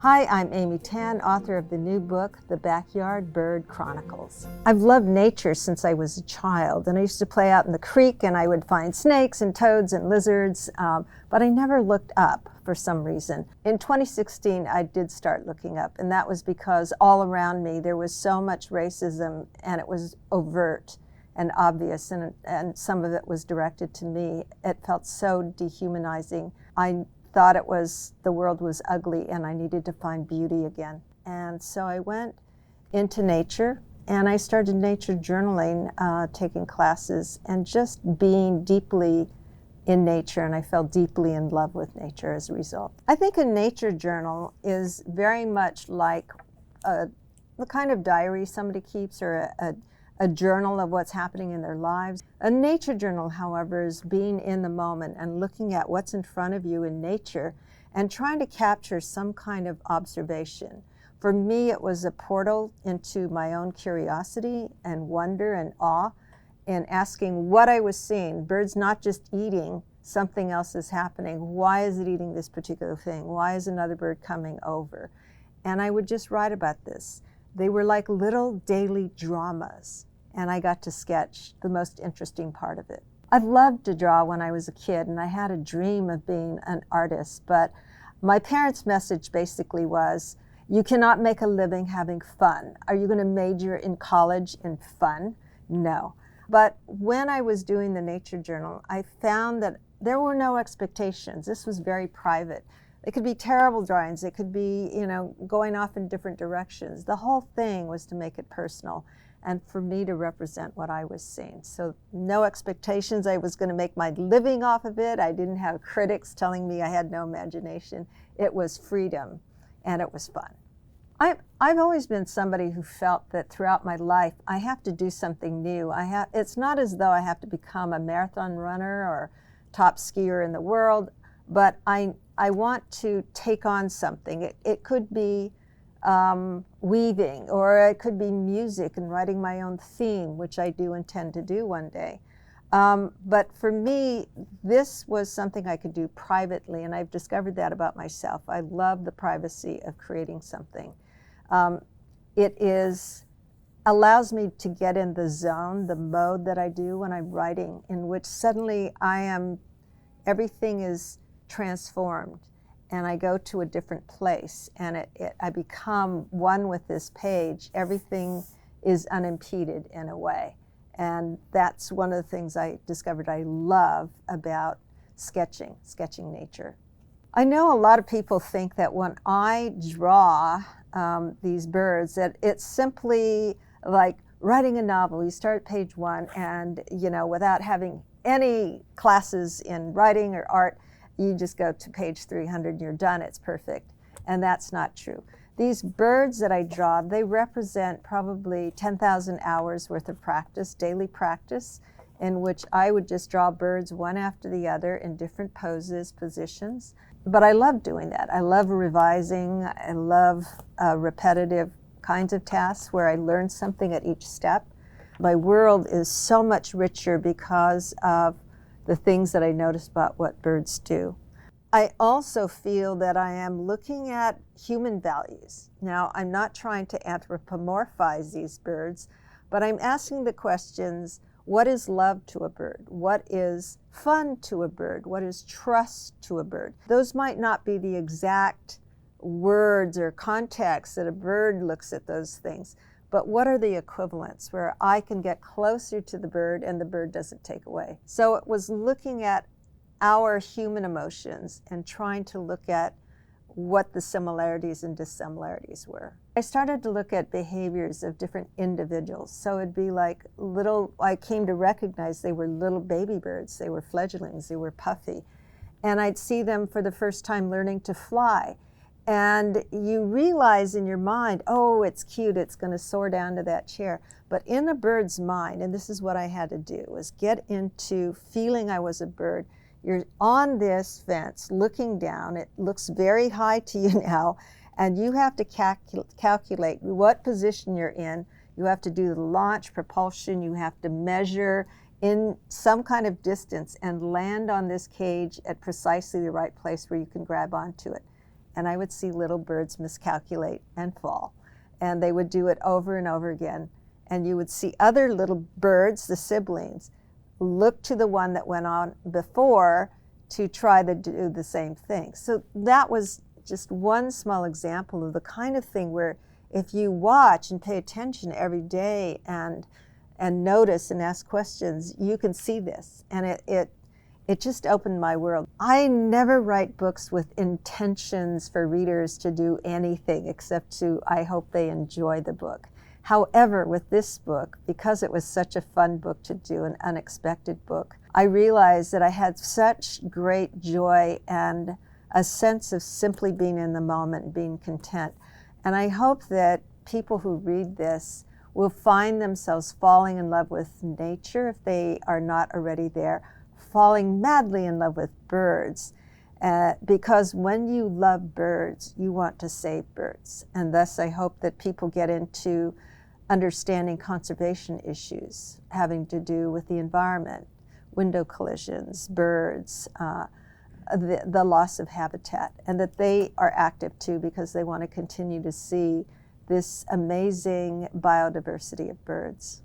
Hi, I'm Amy Tan, author of the new book, The Backyard Bird Chronicles. I've loved nature since I was a child, and I used to play out in the creek and I would find snakes and toads and lizards, but I never looked up for some reason. In 2016, I did start looking up, and that was because all around me there was so much racism, and it was overt and obvious, and some of it was directed to me. It felt so dehumanizing. I thought the world was ugly and I needed to find beauty again. And so I went into nature and I started nature journaling, taking classes and just being deeply in nature, and I fell deeply in love with nature as a result. I think a nature journal is very much like the kind of diary somebody keeps, or a journal of what's happening in their lives. A nature journal, however, is being in the moment and looking at what's in front of you in nature and trying to capture some kind of observation. For me, it was a portal into my own curiosity and wonder and awe, and asking what I was seeing. Birds not just eating, something else is happening. Why is it eating this particular thing? Why is another bird coming over? And I would just write about this. They were like little daily dramas, and I got to sketch the most interesting part of it. I've loved to draw when I was a kid, and I had a dream of being an artist, but my parents' message basically was, you cannot make a living having fun. Are you going to major in college in fun? No. But when I was doing the nature journal, I found that there were no expectations. This was very private. It could be terrible drawings. It could be, going off in different directions. The whole thing was to make it personal and for me to represent what I was seeing. So no expectations. I was going to make my living off of it. I didn't have critics telling me I had no imagination. It was freedom, and it was fun. I've always been somebody who felt that throughout my life I have to do something new. It's not as though I have to become a marathon runner or top skier in the world, but I want to take on something. It could be weaving, or it could be music and writing my own theme, which I do intend to do one day. But for me, this was something I could do privately, and I've discovered that about myself. I love the privacy of creating something. It allows me to get in the zone, the mode that I do when I'm writing, in which suddenly everything is transformed, and I go to a different place, and I become one with this page. Everything is unimpeded in a way, and that's one of the things I discovered I love about sketching nature. I know a lot of people think that when I draw these birds, that it's simply like writing a novel. You start at page 1 and, without having any classes in writing or art, you just go to page 300 and you're done, it's perfect. And that's not true. These birds that I draw, they represent probably 10,000 hours worth of practice, daily practice, in which I would just draw birds one after the other in different poses, positions. But I love doing that. I love revising. I love repetitive kinds of tasks where I learn something at each step. My world is so much richer because of the things that I notice about what birds do. I also feel that I am looking at human values. Now, I'm not trying to anthropomorphize these birds, but I'm asking the questions, what is love to a bird? What is fun to a bird? What is trust to a bird? Those might not be the exact words or context that a bird looks at those things, but what are the equivalents where I can get closer to the bird and the bird doesn't take away? So it was looking at our human emotions and trying to look at what the similarities and dissimilarities were. I started to look at behaviors of different individuals. So it'd be like I came to recognize they were little baby birds, they were fledglings, they were puffy. And I'd see them for the first time learning to fly. And you realize in your mind, oh, it's cute, it's going to soar down to that chair. But in a bird's mind, and this is what I had to do, was get into feeling I was a bird. You're on this fence looking down. It looks very high to you now, and you have to calculate what position you're in. You have to do the launch, propulsion. You have to measure in some kind of distance and land on this cage at precisely the right place where you can grab onto it. and I would see little birds miscalculate and fall. And they would do it over and over again. And you would see other little birds, the siblings, look to the one that went on before to try to do the same thing. So that was just one small example of the kind of thing where if you watch and pay attention every day and notice and ask questions, you can see this. And it just opened my world. I never write books with intentions for readers to do anything except to, I hope they enjoy the book. However, with this book, because it was such a fun book to do, an unexpected book, I realized that I had such great joy and a sense of simply being in the moment and being content. And I hope that people who read this will find themselves falling in love with nature if they are not already there, falling madly in love with birds, because when you love birds, you want to save birds. And thus I hope that people get into understanding conservation issues having to do with the environment, window collisions, birds, the loss of habitat, and that they are active too because they want to continue to see this amazing biodiversity of birds.